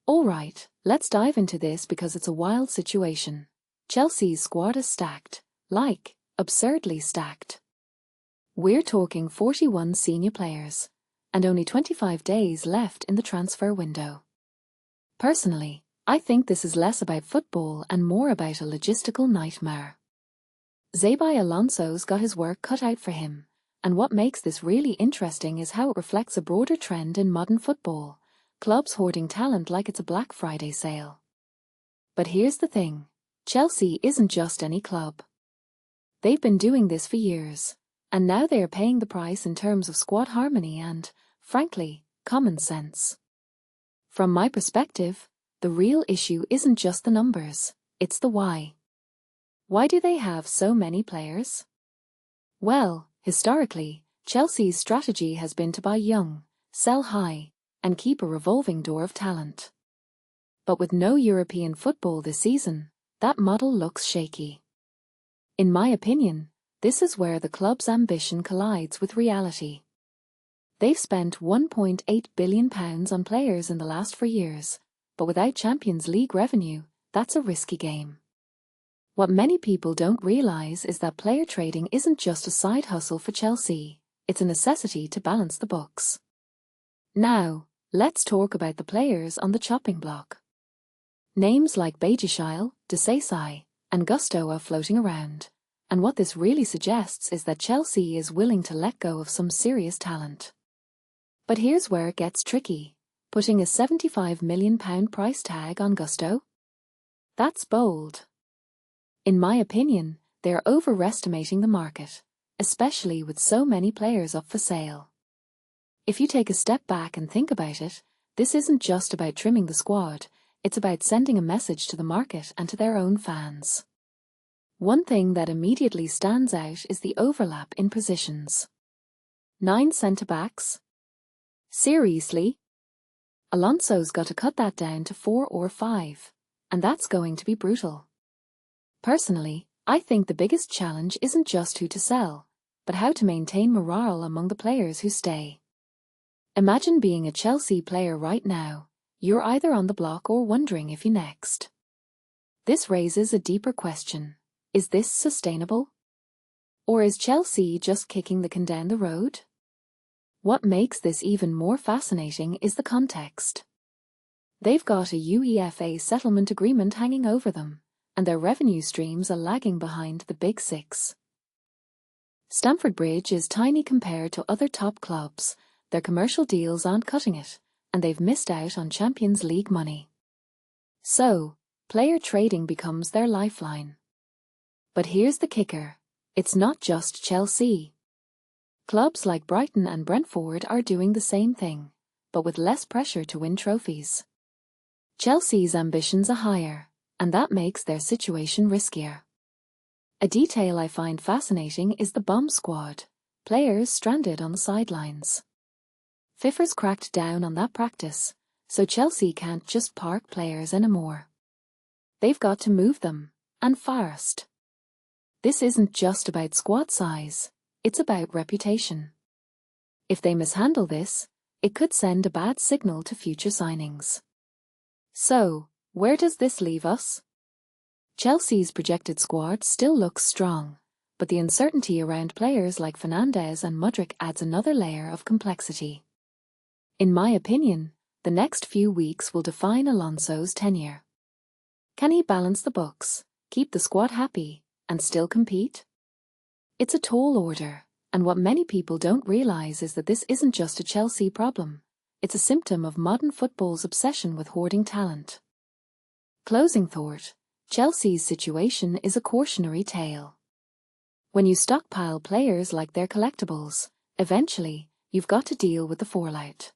Alright, let's dive into this because it's a wild situation. Chelsea's squad is stacked. Like, absurdly stacked. We're talking 41 senior players, and only 25 days left in the transfer window. Personally, I think this is less about football and more about a logistical nightmare. Xabi Alonso's got his work cut out for him, and what makes this really interesting is how it reflects a broader trend in modern football, clubs hoarding talent like it's a Black Friday sale. But here's the thing, Chelsea isn't just any club. They've been doing this for years, and now they are paying the price in terms of squad harmony and, frankly, common sense. From my perspective, the real issue isn't just the numbers, it's the why. Why do they have so many players? Well, historically, Chelsea's strategy has been to buy young, sell high, and keep a revolving door of talent. But with no European football this season, that model looks shaky. In my opinion, this is where the club's ambition collides with reality. They've spent £1.8 billion on players in the last 4 years, but without Champions League revenue, that's a risky game. What many people don't realise is that player trading isn't just a side hustle for Chelsea, it's a necessity to balance the books. Now, let's talk about the players on the chopping block. Names like Bajishile, Desai, and Gusto are floating around, and what this really suggests is that Chelsea is willing to let go of some serious talent. But here's where it gets tricky, putting a £75 million price tag on Gusto? That's bold. In my opinion, they're overestimating the market, especially with so many players up for sale. If you take a step back and think about it, this isn't just about trimming the squad, it's about sending a message to the market and to their own fans. One thing that immediately stands out is the overlap in positions. 9 centre-backs? Seriously? Alonso's got to cut that down to 4 or 5, and that's going to be brutal. Personally, I think the biggest challenge isn't just who to sell, but how to maintain morale among the players who stay. Imagine being a Chelsea player right now, you're either on the block or wondering if you're next. This raises a deeper question. Is this sustainable? Or is Chelsea just kicking the can down the road? What makes this even more fascinating is the context. They've got a UEFA settlement agreement hanging over them, and their revenue streams are lagging behind the Big Six. Stamford Bridge is tiny compared to other top clubs, their commercial deals aren't cutting it, and they've missed out on Champions League money. So, player trading becomes their lifeline. But here's the kicker, it's not just Chelsea. Clubs like Brighton and Brentford are doing the same thing, but with less pressure to win trophies. Chelsea's ambitions are higher, and that makes their situation riskier. A detail I find fascinating is the bomb squad, players stranded on the sidelines. FIFA's cracked down on that practice, so Chelsea can't just park players anymore. They've got to move them, and fast. This isn't just about squad size, it's about reputation. If they mishandle this, it could send a bad signal to future signings. So, where does this leave us? Chelsea's projected squad still looks strong, but the uncertainty around players like Fernandes and Mudryk adds another layer of complexity. In my opinion, the next few weeks will define Alonso's tenure. Can he balance the books, keep the squad happy, and still compete? It's a tall order, and what many people don't realise is that this isn't just a Chelsea problem, it's a symptom of modern football's obsession with hoarding talent. Closing thought, Chelsea's situation is a cautionary tale. When you stockpile players like their collectibles, eventually, you've got to deal with the fallout.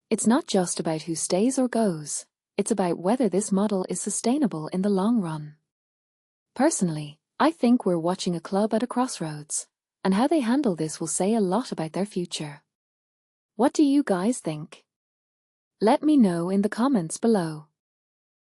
It's not just about who stays or goes, it's about whether this model is sustainable in the long run. Personally, I think we're watching a club at a crossroads, and how they handle this will say a lot about their future. What do you guys think? Let me know in the comments below.